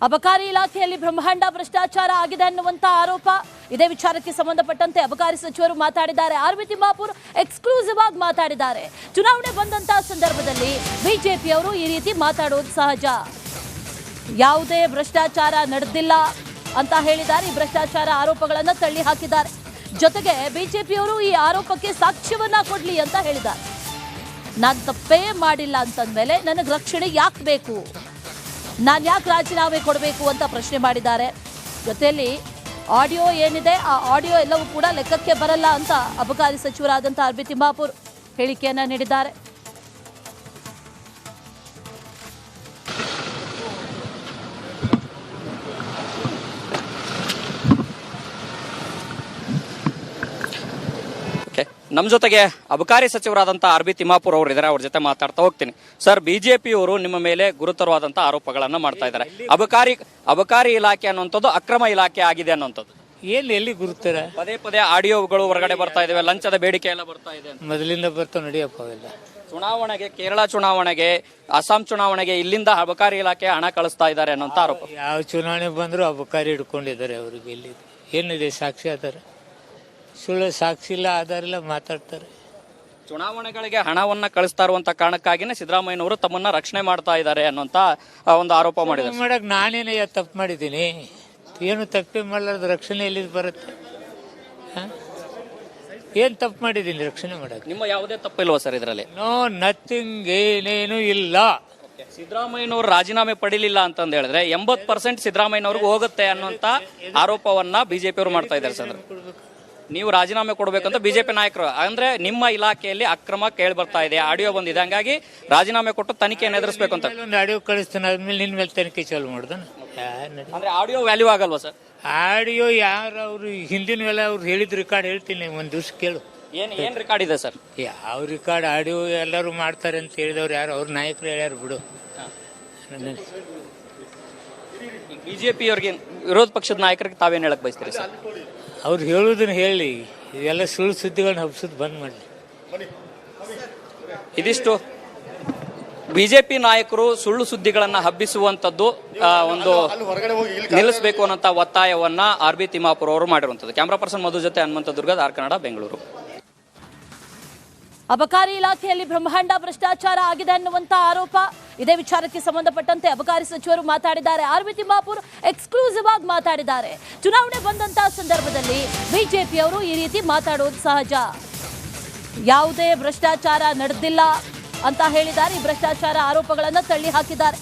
ಅಬಕಾರಿ ಇಲಾಖೆಯಲ್ಲಿ ಬ್ರಹ್ಮಾಂಡ ಭ್ರಷ್ಟಾಚಾರ ಆಗಿದೆ ಅನ್ನುವಂತ ಆರೋಪ. ಇದೇ ವಿಚಾರಕ್ಕೆ ಸಂಬಂಧಪಟ್ಟಂತೆ ಅಬಕಾರಿ ಸಚಿವರು ಮಾತಾಡಿದ್ದಾರೆ. ಆರ್ ಬಿ ತಿಮ್ಮಾಪುರ್ ಎಕ್ಸ್ಕ್ಲೂಸಿವ್ ಆಗಿ ಮಾತಾಡಿದ್ದಾರೆ. ಚುನಾವಣೆ ಬಂದಂತಹ ಸಂದರ್ಭದಲ್ಲಿ ಬಿಜೆಪಿಯವರು ಈ ರೀತಿ ಮಾತಾಡೋದು ಸಹಜ, ಯಾವುದೇ ಭ್ರಷ್ಟಾಚಾರ ನಡೆದಿಲ್ಲ ಅಂತ ಹೇಳಿದ್ದಾರೆ. ಈ ಭ್ರಷ್ಟಾಚಾರ ಆರೋಪಗಳನ್ನು ತಳ್ಳಿ ಹಾಕಿದ್ದಾರೆ. ಜೊತೆಗೆ ಬಿಜೆಪಿಯವರು ಈ ಆರೋಪಕ್ಕೆ ಸಾಕ್ಷ್ಯವನ್ನ ಕೊಡ್ಲಿ ಅಂತ ಹೇಳಿದ್ದಾರೆ. ನಾನು ತಪ್ಪೇ ಮಾಡಿಲ್ಲ ಅಂತಂದ್ಮೇಲೆ ನನಗೆ ರಕ್ಷಣೆ ಯಾಕೆ ಬೇಕು, ನಾನು ಯಾಕೆ ರಾಜೀನಾಮೆ ಕೊಡಬೇಕು ಅಂತ ಪ್ರಶ್ನೆ ಮಾಡಿದ್ದಾರೆ. ಜೊತೆಯಲ್ಲಿ ಆಡಿಯೋ ಏನಿದೆ ಆ ಆಡಿಯೋ ಎಲ್ಲವೂ ಕೂಡ ಲೆಕ್ಕಕ್ಕೆ ಬರಲ್ಲ ಅಂತ ಅಬಕಾರಿ ಸಚಿವರಾದಂಥ ಆರ್ ಬಿ ತಿಮ್ಮಾಪುರ್ ಹೇಳಿಕೆಯನ್ನ ನೀಡಿದ್ದಾರೆ. ನಮ್ಮ ಜೊತೆಗೆ ಅಬಕಾರಿ ಸಚಿವರಾದಂಥ ಆರ್ ಬಿ ತಿಮ್ಮಾಪುರ್ ಅವರು ಇದ್ದಾರೆ. ಅವ್ರ ಜೊತೆ ಮಾತಾಡ್ತಾ ಹೋಗ್ತೀನಿ. ಸರ್, ಬಿಜೆಪಿಯವರು ನಿಮ್ಮ ಮೇಲೆ ಗುರುತರವಾದಂಥ ಆರೋಪಗಳನ್ನು ಮಾಡ್ತಾ ಇದ್ದಾರೆ. ಅಬಕಾರಿ ಇಲಾಖೆ ಅನ್ನುವಂಥದ್ದು ಅಕ್ರಮ ಇಲಾಖೆ ಆಗಿದೆ ಅನ್ನುವಂಥದ್ದು ಎಲ್ಲಿ ಗುರುತರ ಪದೇ ಪದೇ ಆಡಿಯೋಗಳು ಹೊರಗಡೆ ಬರ್ತಾ ಇದಾವೆ, ಲಂಚದ ಬೇಡಿಕೆ ಎಲ್ಲ ಬರ್ತಾ ಇದೆ. ಮೊದಲಿಂದ ಬರ್ತಾವ ನಡಿಯಪ್ಪ ಅವೆಲ್ಲ. ಚುನಾವಣೆಗೆ, ಕೇರಳ ಚುನಾವಣೆಗೆ, ಅಸ್ಸಾಂ ಚುನಾವಣೆಗೆ ಇಲ್ಲಿಂದ ಅಬಕಾರಿ ಇಲಾಖೆ ಹಣ ಕಳಿಸ್ತಾ ಇದ್ದಾರೆ ಅನ್ನೋಂಥ ಆರೋಪ. ಯಾವ ಚುನಾವಣೆ ಬಂದರೂ ಅಬಕಾರಿ ಹಿಡ್ಕೊಂಡಿದ್ದಾರೆ. ಅವ್ರಿಗೆ ಎಲ್ಲಿ ಏನಿದೆ ಸಾಕ್ಷಿ ಆಧಾರ? ಸುಳ್ಳು ಸಾಕ್ಷಿ ಇಲ್ಲ, ಆಧಾರ ಇಲ್ಲ, ಮಾತಾಡ್ತಾರೆ. ಚುನಾವಣೆಗಳಿಗೆ ಹಣವನ್ನ ಕಳಿಸ್ತಾ ಇರುವಂತ ಕಾರಣಕ್ಕಾಗಿನೇ ಸಿದ್ದರಾಮಯ್ಯನವರು ತಮ್ಮನ್ನ ರಕ್ಷಣೆ ಮಾಡ್ತಾ ಇದ್ದಾರೆ ಅನ್ನೋಂತ ಒಂದು ಆರೋಪ ಮಾಡಿದ್ದಾರೆ. ಮಾಡಕ್ ನಾನೇನೇ ತಪ್ಪು ಮಾಡಿದ್ದೀನಿ? ಏನು ತಪ್ಪೇ ಮಾಡಲಾರ್ದು ರಕ್ಷಣೆ ಎಲ್ಲಿ ಬರುತ್ತೆ? ಏನ್ ತಪ್ಪು ಮಾಡಿದ್ದೀನಿ ರಕ್ಷಣೆ ಮಾಡಕ್? ನಿಮ್ಮ ಯಾವುದೇ ತಪ್ಪಿಲ್ವಾ ಸರ್ ಇದರಲ್ಲಿ? ನೋ ನಥಿಂಗ್, ಏನೇನು ಇಲ್ಲ. ಸಿದ್ದರಾಮಯ್ಯನವರು ರಾಜೀನಾಮೆ ಪಡಿಲಿಲ್ಲ ಅಂತಂದು ಹೇಳಿದ್ರೆ 80% ಸಿದ್ದರಾಮಯ್ಯನವ್ರಿಗೆ ಹೋಗುತ್ತೆ ಅನ್ನೋಂತ ಆರೋಪವನ್ನ ಬಿಜೆಪಿ ಅವರು ಮಾಡ್ತಾ ಇದ್ದಾರೆ ಸರ್. ನೀವು ರಾಜೀನಾಮೆ ಕೊಡಬೇಕಂತ ಬಿಜೆಪಿ ನಾಯಕರು, ಅಂದ್ರೆ ನಿಮ್ಮ ಇಲಾಖೆಯಲ್ಲಿ ಅಕ್ರಮ ಕೇಳಿ ಬರ್ತಾ ಇದೆ, ಆಡಿಯೋ ಬಂದಿದೆ, ಹಂಗಾಗಿ ರಾಜೀನಾಮೆ ಕೊಟ್ಟು ತನಿಖೆಯನ್ನು ಎದುರಿಸಬೇಕು ಅಂತ. ಒಂದು ಆಡಿಯೋ ಕಳಿಸ್ತಾನೆ, ಆದ್ಮೇಲೆ ನಿನ್ ಮೇಲೆ ತನಿಖೆ ಚಾಲು ಮಾಡ್ದ. ಅಂದ್ರೆ ಆಡಿಯೋ ವ್ಯಾಲ್ಯೂ ಆಗಲ್ವಾ ಸರ್? ಆಡಿಯೋ ಯಾರು ಅವ್ರು ಹಿಂದಿನ ವೇಳೆ ಅವ್ರು ಹೇಳಿದ ರಿಕಾರ್ಡ್ ಹೇಳ್ತೀನಿ, ಒಂದ್ ದಿವ್ಸ ಕೇಳು. ಏನ್ ರಿಕಾರ್ಡ್ ಇದೆ ಸರ್? ಯಾವ ರಿಕಾರ್ಡ್? ಆಡಿಯೋ ಎಲ್ಲರೂ ಮಾಡ್ತಾರೆ ಅಂತ ಹೇಳಿದವ್ರು ಯಾರು? ಅವ್ರ ನಾಯಕರು ಹೇಳ್ಯಾರ ಬಿಡು. ಬಿಜೆಪಿ ಅವ್ರಿಗೆ, ವಿರೋಧ ಪಕ್ಷದ ನಾಯಕರಿಗೆ ತಾವೇನ್ ಹೇಳಕ್ ಬಯಸ್ತೀರಿ ಸರ್? ಅವ್ರು ಹೇಳುದನ್ನ ಹೇಳಿ, ಇದೆಲ್ಲ ಸುಳ್ಳು ಸುದ್ದಿಗಳನ್ನ ಹಬ್ಸೋದು ಬಂದ್ ಮಾಡಲಿ. ಇದಿಷ್ಟು ಬಿಜೆಪಿ ನಾಯಕರು ಸುಳ್ಳು ಸುದ್ದಿಗಳನ್ನ ಹಬ್ಬಿಸುವಂತದ್ದು ಒಂದು ನಿಲ್ಲಿಸಬೇಕು ಅನ್ನೋ ಒತ್ತಾಯವನ್ನ ಆರ್ ಬಿ ತಿಮ್ಮಾಪುರ್ ಅವರು ಮಾಡಿರುವಂತದ್ದು. ಕ್ಯಾಮರಾ ಪರ್ಸನ್ ಮಧು ಜೊತೆ ಹನುಮಂತ ದುರ್ಗದ ಆರ್ ಕನ್ನಡ, ಬೆಂಗಳೂರು. ಅಬಕಾರಿ ಇಲಾಖೆಯಲ್ಲಿ ಬ್ರಹ್ಮಾಂಡ ಭ್ರಷ್ಟಾಚಾರ ಆಗಿದೆ ಅನ್ನುವಂತ ಆರೋಪ. ಇದೇ ವಿಚಾರಕ್ಕೆ ಸಂಬಂಧಪಟ್ಟಂತೆ ಅಬಕಾರಿ ಸಚಿವರು ಮಾತಾಡಿದ್ದಾರೆ. ಆರ್ ಬಿ ತಿಮ್ಮಾಪುರ್ ಎಕ್ಸ್ಕ್ಲೂಸಿವ್ ಆಗಿ ಮಾತಾಡಿದ್ದಾರೆ. ಚುನಾವಣೆ ಬಂದಂತಹ ಸಂದರ್ಭದಲ್ಲಿ ಬಿಜೆಪಿಯವರು ಈ ರೀತಿ ಮಾತಾಡೋದು ಸಹಜ, ಯಾವುದೇ ಭ್ರಷ್ಟಾಚಾರ ನಡೆದಿಲ್ಲ ಅಂತ ಹೇಳಿದ್ದಾರೆ. ಈ ಭ್ರಷ್ಟಾಚಾರ ಆರೋಪಗಳನ್ನು ತಳ್ಳಿ ಹಾಕಿದ್ದಾರೆ.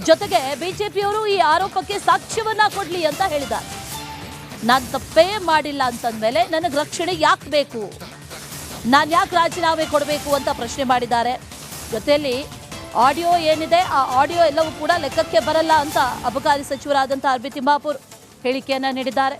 ಜೊತೆಗೆ ಬಿಜೆಪಿಯವರು ಈ ಆರೋಪಕ್ಕೆ ಸಾಕ್ಷ್ಯವನ್ನ ಕೊಡ್ಲಿ ಅಂತ ಹೇಳಿದ್ದಾರೆ. ನಾನು ತಪ್ಪೇ ಮಾಡಿಲ್ಲ ಅಂತಂದ್ಮೇಲೆ ನನಗೆ ರಕ್ಷಣೆ ಯಾಕೆ ಬೇಕು, ನಾನು ಯಾಕೆ ರಾಜೀನಾಮೆ ಕೊಡಬೇಕು ಅಂತ ಪ್ರಶ್ನೆ ಮಾಡಿದ್ದಾರೆ. ಜೊತೆಯಲ್ಲಿ ಆಡಿಯೋ ಏನಿದೆ ಆ ಆಡಿಯೋ ಎಲ್ಲವೂ ಕೂಡ ಲೆಕ್ಕಕ್ಕೆ ಬರಲ್ಲ ಅಂತ ಅಬಕಾರಿ ಸಚಿವರಾದಂಥ ಆರ್ ಬಿ ತಿಮ್ಮಾಪುರ್ ಹೇಳಿಕೆಯನ್ನ ನೀಡಿದ್ದಾರೆ.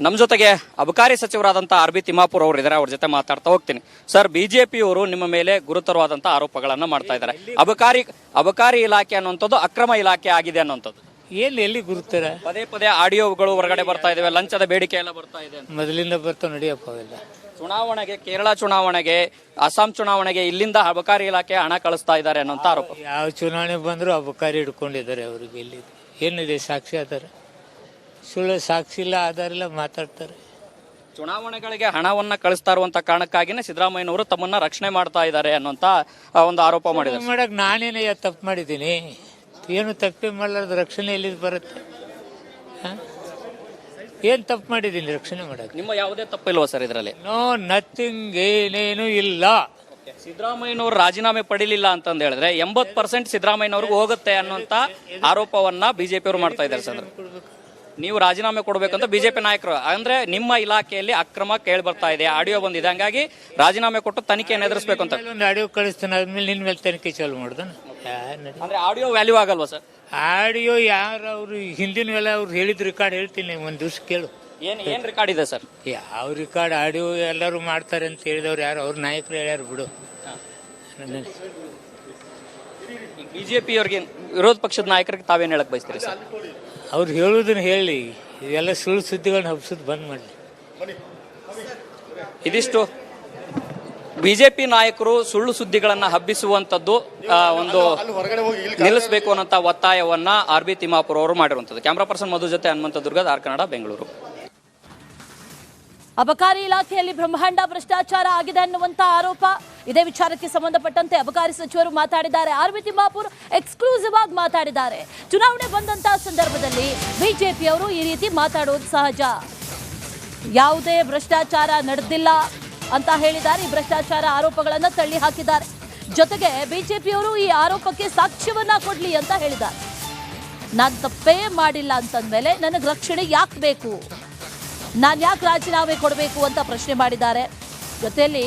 ನಮ್ಮ ಜೊತೆಗೆ ಅಬಕಾರಿ ಸಚಿವರಾದಂಥ ಆರ್ ಬಿ ತಿಮ್ಮಾಪುರ್ ಅವರು ಇದ್ದಾರೆ. ಅವ್ರ ಜೊತೆ ಮಾತಾಡ್ತಾ ಹೋಗ್ತೀನಿ. ಸರ್, ಬಿಜೆಪಿಯವರು ನಿಮ್ಮ ಮೇಲೆ ಗುರುತರವಾದಂಥ ಆರೋಪಗಳನ್ನ ಮಾಡ್ತಾ ಇದ್ದಾರೆ. ಅಬಕಾರಿ ಇಲಾಖೆ ಅನ್ನುವಂಥದ್ದು ಅಕ್ರಮ ಇಲಾಖೆ ಆಗಿದೆ ಅನ್ನುವಂಥದ್ದು ಎಲ್ಲಿ ಗುರುತರ? ಪದೇ ಪದೇ ಆಡಿಯೋಗಳು ಹೊರಗಡೆ ಬರ್ತಾ ಇದಾವೆ, ಲಂಚದ ಬೇಡಿಕೆ ಎಲ್ಲ ಬರ್ತಾ ಇದೆ. ಮೊದಲಿಂದ ಬರ್ತಾವ ನಡಿಯಪ್ಪ ಅವೆಲ್ಲ. ಚುನಾವಣೆಗೆ, ಕೇರಳ ಚುನಾವಣೆಗೆ, ಅಸ್ಸಾಂ ಚುನಾವಣೆಗೆ ಇಲ್ಲಿಂದ ಅಬಕಾರಿ ಇಲಾಖೆ ಹಣ ಕಳಿಸ್ತಾ ಇದ್ದಾರೆ ಅನ್ನೋಂಥ ಆರೋಪ. ಯಾವ ಚುನಾವಣೆ ಬಂದರೂ ಅಬಕಾರಿ ಹಿಡ್ಕೊಂಡಿದ್ದಾರೆ. ಅವ್ರಿಗೆ ಎಲ್ಲಿ ಏನಿದೆ ಸಾಕ್ಷಿ ಆಧಾರ? ಸುಳ್ಳು ಸಾಕ್ಷಿ ಇಲ್ಲ, ಆಧಾರ ಇಲ್ಲ, ಮಾತಾಡ್ತಾರೆ. ಚುನಾವಣೆಗಳಿಗೆ ಹಣವನ್ನ ಕಳಿಸ್ತಾ ಇರುವಂತ ಕಾರಣಕ್ಕಾಗಿನೇ ಸಿದ್ದರಾಮಯ್ಯನವರು ತಮ್ಮನ್ನ ರಕ್ಷಣೆ ಮಾಡ್ತಾ ಇದ್ದಾರೆ ಅನ್ನೋಂತ ಒಂದು ಆರೋಪ ಮಾಡಿದ್ದಾರೆ. ಮಾಡಕ್ ನಾನೇನೇ ತಪ್ಪು ಮಾಡಿದ್ದೀನಿ? ಏನು ತಪ್ಪೇ ಮಾಡಲಾರ್ದು ರಕ್ಷಣೆ ಎಲ್ಲಿ ಬರುತ್ತೆ? ಏನ್ ತಪ್ಪು ಮಾಡಿದ್ದೀನಿ ರಕ್ಷಣೆ ಮಾಡಕ್? ನಿಮ್ಮ ಯಾವುದೇ ತಪ್ಪಿಲ್ವಾ ಸರ್ ಇದರಲ್ಲಿ? ನೋ ನಥಿಂಗ್, ಏನೇನು ಇಲ್ಲ. ಸಿದ್ದರಾಮಯ್ಯನವರು ರಾಜೀನಾಮೆ ಪಡಿಲಿಲ್ಲ ಅಂತಂದು ಹೇಳಿದ್ರೆ 80% ಸಿದ್ದರಾಮಯ್ಯನವ್ರಿಗೆ ಹೋಗುತ್ತೆ ಅನ್ನೋಂತ ಆರೋಪವನ್ನ ಬಿಜೆಪಿ ಅವರು ಮಾಡ್ತಾ ಇದ್ದಾರೆ ಸರ್. ನೀವು ರಾಜೀನಾಮೆ ಕೊಡಬೇಕಂತ ಬಿಜೆಪಿ ನಾಯಕರು, ಅಂದ್ರೆ ನಿಮ್ಮ ಇಲಾಖೆಯಲ್ಲಿ ಅಕ್ರಮ ಕೇಳಿ ಬರ್ತಾ ಇದೆ, ಆಡಿಯೋ ಬಂದಿದೆ, ಹಂಗಾಗಿ ರಾಜೀನಾಮೆ ಕೊಟ್ಟು ತನಿಖೆಯನ್ನು ಎದುರಿಸಬೇಕು ಅಂತ. ಒಂದು ಆಡಿಯೋ ಕಳಿಸ್ತಾನೆ, ಆದ್ಮೇಲೆ ನಿನ್ ಮೇಲೆ ತನಿಖೆ ಚಾಲು ಮಾಡ್ದ. ಅಂದ್ರೆ ಆಡಿಯೋ ವ್ಯಾಲ್ಯೂ ಆಗಲ್ವಾ ಸರ್? ಆಡಿಯೋ ಯಾರು ಅವ್ರು ಹಿಂದಿನ ವೇಳೆ ಅವ್ರು ಹೇಳಿದ ರಿಕಾರ್ಡ್ ಹೇಳ್ತೀನಿ, ಒಂದ್ ದಿವ್ಸ ಕೇಳು. ಏನ್ ರಿಕಾರ್ಡ್ ಇದೆ ಸರ್? ಯಾವ ರಿಕಾರ್ಡ್? ಆಡಿಯೋ ಎಲ್ಲರೂ ಮಾಡ್ತಾರೆ ಅಂತ ಹೇಳಿದವ್ರು ಯಾರು? ಅವ್ರ ನಾಯಕರು ಹೇಳ್ಯಾರ ಬಿಡು. ಬಿಜೆಪಿ ಅವ್ರಿಗೆ, ವಿರೋಧ ಪಕ್ಷದ ನಾಯಕರಿಗೆ ತಾವೇನ್ ಹೇಳಕ್ ಬಯಸ್ತೀರಿ ಸರ್? ಅವ್ರು ಹೇಳುದನ್ನ ಹೇಳಿ, ಇದೆಲ್ಲ ಸುಳ್ಳು ಸುದ್ದಿಗಳನ್ನ ಹಬ್ಸೋದು ಬಂದ್ ಮಾಡಲಿ. ಇದಿಷ್ಟು ಬಿಜೆಪಿ ನಾಯಕರು ಸುಳ್ಳು ಸುದ್ದಿಗಳನ್ನ ಹಬ್ಬಿಸುವಂತದ್ದು ಒಂದು ನಿಲ್ಲಿಸಬೇಕು ಅನ್ನೋ ಒತ್ತಾಯವನ್ನ ಆರ್ ಬಿ ತಿಮ್ಮಾಪುರ್ ಅವರು ಮಾಡಿರುವಂತದ್ದು. ಕ್ಯಾಮರಾ ಪರ್ಸನ್ ಮಧು ಜೊತೆ ಹನುಮಂತ ದುರ್ಗದ್, ಆರ್ ಕನ್ನಡ, ಬೆಂಗಳೂರು. ಅಬಕಾರಿ ಇಲಾಖೆಯಲ್ಲಿ ಬ್ರಹ್ಮಾಂಡ ಭ್ರಷ್ಟಾಚಾರ ಆಗಿದೆ ಅನ್ನುವಂತ ಆರೋಪ. ಇದೇ ವಿಚಾರಕ್ಕೆ ಸಂಬಂಧಪಟ್ಟಂತೆ ಅಬಕಾರಿ ಸಚಿವರು ಮಾತಾಡಿದ್ದಾರೆ. ಆರ್ ಬಿ ತಿಮ್ಮಾಪುರ್ ಎಕ್ಸ್ಕ್ಲೂಸಿವ್ ಆಗಿ ಮಾತಾಡಿದ್ದಾರೆ. ಚುನಾವಣೆ ಬಂದಂತಹ ಸಂದರ್ಭದಲ್ಲಿ ಬಿಜೆಪಿಯವರು ಈ ರೀತಿ ಮಾತಾಡೋದು ಸಹಜ, ಯಾವುದೇ ಭ್ರಷ್ಟಾಚಾರ ನಡೆದಿಲ್ಲ ಅಂತ ಹೇಳಿದ್ದಾರೆ. ಈ ಭ್ರಷ್ಟಾಚಾರ ಆರೋಪಗಳನ್ನು ತಳ್ಳಿ ಹಾಕಿದ್ದಾರೆ. ಜೊತೆಗೆ ಬಿಜೆಪಿಯವರು ಈ ಆರೋಪಕ್ಕೆ ಸಾಕ್ಷ್ಯವನ್ನ ಕೊಡ್ಲಿ ಅಂತ ಹೇಳಿದ್ದಾರೆ. ನಾನು ತಪ್ಪೇ ಮಾಡಿಲ್ಲ ಅಂತಂದ್ಮೇಲೆ ನನಗೆ ರಕ್ಷಣೆ ಯಾಕೆ ಬೇಕು, ನಾನು ಯಾಕೆ ರಾಜೀನಾಮೆ ಕೊಡಬೇಕು ಅಂತ ಪ್ರಶ್ನೆ ಮಾಡಿದ್ದಾರೆ. ಜೊತೆಯಲ್ಲಿ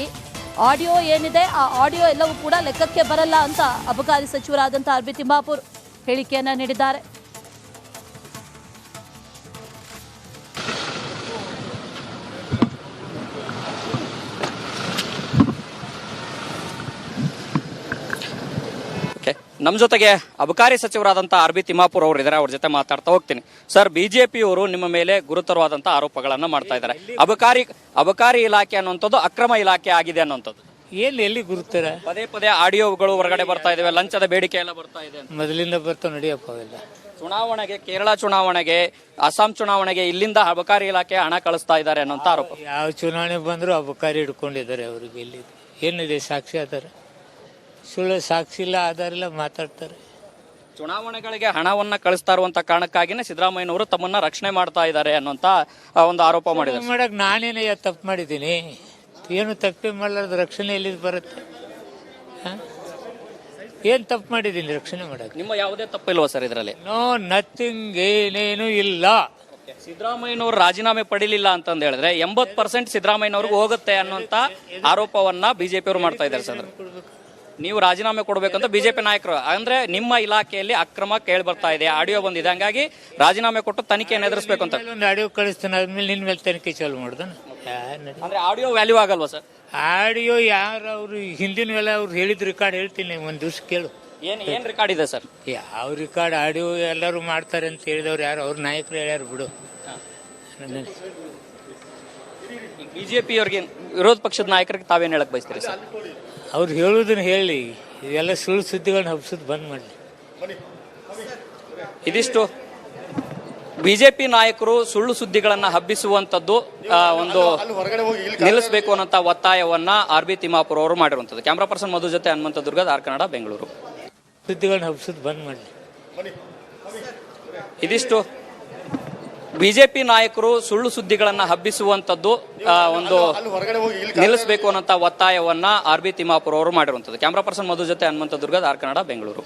ಆಡಿಯೋ ಏನಿದೆ ಆ ಆಡಿಯೋ ಎಲ್ಲವೂ ಕೂಡ ಲೆಕ್ಕಕ್ಕೆ ಬರಲ್ಲ ಅಂತ ಅಬಕಾರಿ ಸಚಿವರಾದಂಥ ಆರ್ ಬಿ ತಿಮ್ಮಾಪುರ್ ಹೇಳಿಕೆಯನ್ನ ನೀಡಿದ್ದಾರೆ. ನಮ್ಮ ಜೊತೆಗೆ ಅಬಕಾರಿ ಸಚಿವರಾದಂತಹ ಆರ್ ಬಿ ತಿಮ್ಮಾಪುರ್ ಅವರು ಇದ್ದಾರೆ. ಅವ್ರ ಜೊತೆ ಮಾತಾಡ್ತಾ ಹೋಗ್ತೀನಿ. ಸರ್, ಬಿಜೆಪಿಯವರು ನಿಮ್ಮ ಮೇಲೆ ಗುರುತರವಾದಂತಹ ಆರೋಪಗಳನ್ನ ಮಾಡ್ತಾ ಇದ್ದಾರೆ. ಅಬಕಾರಿ ಇಲಾಖೆ ಅನ್ನುವಂಥದ್ದು ಅಕ್ರಮ ಇಲಾಖೆ ಆಗಿದೆ ಅನ್ನುವಂಥದ್ದು ಎಲ್ಲಿ ಗುರುತರ ಪದೇ ಪದೇ ಆಡಿಯೋಗಳು ಹೊರಗಡೆ ಬರ್ತಾ ಇದಾವೆ, ಲಂಚದ ಬೇಡಿಕೆ ಎಲ್ಲ ಬರ್ತಾ ಇದೆ ಅಂತ. ಮೊದಲಿಂದ ಬರ್ತಾವ ನಡಿಯಪ್ಪ ಅವೆಲ್ಲ. ಚುನಾವಣೆಗೆ, ಕೇರಳ ಚುನಾವಣೆಗೆ, ಅಸ್ಸಾಂ ಚುನಾವಣೆಗೆ ಇಲ್ಲಿಂದ ಅಬಕಾರಿ ಇಲಾಖೆ ಹಣ ಕಳಿಸ್ತಾ ಇದ್ದಾರೆ ಅನ್ನೋಂಥ ಆರೋಪ. ಯಾವ ಚುನಾವಣೆ ಬಂದರೂ ಅಬಕಾರಿ ಹಿಡ್ಕೊಂಡಿದ್ದಾರೆ. ಅವ್ರಿಗೆ ಎಲ್ಲಿ ಏನಿದೆ ಸಾಕ್ಷಿ ಆಧಾರ? ಸುಳ್ಳು ಸಾಕ್ಷಿ ಇಲ್ಲ, ಆಧಾರ ಇಲ್ಲ, ಮಾತಾಡ್ತಾರೆ. ಚುನಾವಣೆಗಳಿಗೆ ಹಣವನ್ನ ಕಳಿಸ್ತಾ ಇರುವಂತ ಕಾರಣಕ್ಕಾಗಿನೇ ಸಿದ್ದರಾಮಯ್ಯನವರು ತಮ್ಮನ್ನ ರಕ್ಷಣೆ ಮಾಡ್ತಾ ಇದ್ದಾರೆ ಅನ್ನೋಂತ ಒಂದು ಆರೋಪ ಮಾಡಿದ್ದಾರೆ. ಮಾಡಕ್ ನಾನೇನೇ ತಪ್ಪು ಮಾಡಿದ್ದೀನಿ? ಏನು ತಪ್ಪೇ ಮಾಡಲಾರ್ದು ರಕ್ಷಣೆ ಎಲ್ಲಿ ಬರುತ್ತೆ? ಏನ್ ತಪ್ಪು ಮಾಡಿದ್ದೀನಿ ರಕ್ಷಣೆ ಮಾಡಕ್? ನಿಮ್ಮ ಯಾವುದೇ ತಪ್ಪಿಲ್ವಾ ಸರ್ ಇದರಲ್ಲಿ? ನೋ ನಥಿಂಗ್, ಏನೇನು ಇಲ್ಲ. ಸಿದ್ದರಾಮಯ್ಯನವರು ರಾಜೀನಾಮೆ ಪಡಿಲಿಲ್ಲ ಅಂತಂದು ಹೇಳಿದ್ರೆ 80% ಸಿದ್ದರಾಮಯ್ಯನವ್ರಿಗೆ ಹೋಗುತ್ತೆ ಅನ್ನೋಂತ ಆರೋಪವನ್ನ ಬಿಜೆಪಿಯವರು ಮಾಡ್ತಾ ಇದ್ದಾರೆ ಸರ್. ನೀವು ರಾಜೀನಾಮೆ ಕೊಡಬೇಕಂತ ಬಿಜೆಪಿ ನಾಯಕರು, ಅಂದ್ರೆ ನಿಮ್ಮ ಇಲಾಖೆಯಲ್ಲಿ ಅಕ್ರಮ ಕೇಳಿ ಬರ್ತಾ ಇದೆ, ಆಡಿಯೋ ಬಂದಿದೆ, ಹಂಗಾಗಿ ರಾಜೀನಾಮೆ ಕೊಟ್ಟು ತನಿಖೆಯನ್ನು ಎದುರಿಸಬೇಕು ಅಂತ. ಒಂದು ಆಡಿಯೋ ಕಳಿಸ್ತಾನೆ, ಆದ್ಮೇಲೆ ನಿನ್ ಮೇಲೆ ತನಿಖೆ ಚಾಲು ಮಾಡ್ದ. ಅಂದ್ರೆ ಆಡಿಯೋ ವ್ಯಾಲ್ಯೂ ಆಗಲ್ವಾ ಸರ್? ಆಡಿಯೋ ಯಾರು ಅವ್ರು ಹಿಂದಿನವೆಲ್ಲ ಅವ್ರು ಹೇಳಿದ ರೆಕಾರ್ಡ್ ಹೇಳ್ತೀನಿ, ಒಂದ್ ದಿವ್ಸ ಕೇಳು. ಏನ್ ರೆಕಾರ್ಡ್ ಇದೆ ಸರ್? ಯಾವ ರೆಕಾರ್ಡ್? ಆಡಿಯೋ ಎಲ್ಲರೂ ಮಾಡ್ತಾರೆ ಅಂತ ಹೇಳಿದವ್ರು ಯಾರು? ಅವ್ರ ನಾಯಕರು ಹೇಳ್ಯಾರ ಬಿಡು. ಬಿಜೆಪಿ ಅವ್ರಿಗೆ, ವಿರೋಧ ಪಕ್ಷದ ನಾಯಕರಿಗೆ ತಾವೇನ್ ಹೇಳಕ್ ಬಯಸ್ತೀರಿ ಸರ್? ಅವ್ರು ಹೇಳುದನ್ನ ಹೇಳಿ, ಇದೆಲ್ಲ ಸುಳ್ಳು ಸುದ್ದಿಗಳನ್ನ ಹಬ್ಸೋದು ಬಂದ್ ಮಾಡಲಿ. ಇದಿಷ್ಟು ಬಿಜೆಪಿ ನಾಯಕರು ಸುಳ್ಳು ಸುದ್ದಿಗಳನ್ನ ಹಬ್ಬಿಸುವಂತದ್ದು ಒಂದು ನಿಲ್ಲಿಸಬೇಕು ಅನ್ನೋ ಒತ್ತಾಯವನ್ನ ಆರ್ ಬಿ ತಿಮ್ಮಾಪುರ್ ಅವರು ಮಾಡಿರುವಂತದ್ದು. ಕ್ಯಾಮರಾ ಪರ್ಸನ್ ಮಧು ಜೊತೆ ಹನುಮಂತ ದುರ್ಗದ್, ಆರ್ ಕನ್ನಡ, ಬೆಂಗಳೂರು. ಸುದ್ದಿಗಳನ್ನ ಹಬ್ಸೋದು ಬಂದ್ ಮಾಡಲಿ. ಇದಿಷ್ಟು ಬಿಜೆಪಿ ನಾಯಕರು ಸುಳ್ಳು ಸುದ್ದಿಗಳನ್ನ ಹಬ್ಬಿಸುವಂತದ್ದು ಒಂದು ನಿಲ್ಲಿಸಬೇಕು ಅನ್ನೋ ಒತ್ತಾಯವನ್ನ ಆರ್ ಬಿ ತಿಮ್ಮಾಪುರ್ ಅವರು ಮಾಡಿರುವಂತದ್ದು. ಕ್ಯಾಮರಾ ಪರ್ಸನ್ ಮಧು ಜೊತೆ ಹನುಮಂತ ದುರ್ಗದ್, ಆರ್ ಕನ್ನಡ, ಬೆಂಗಳೂರು.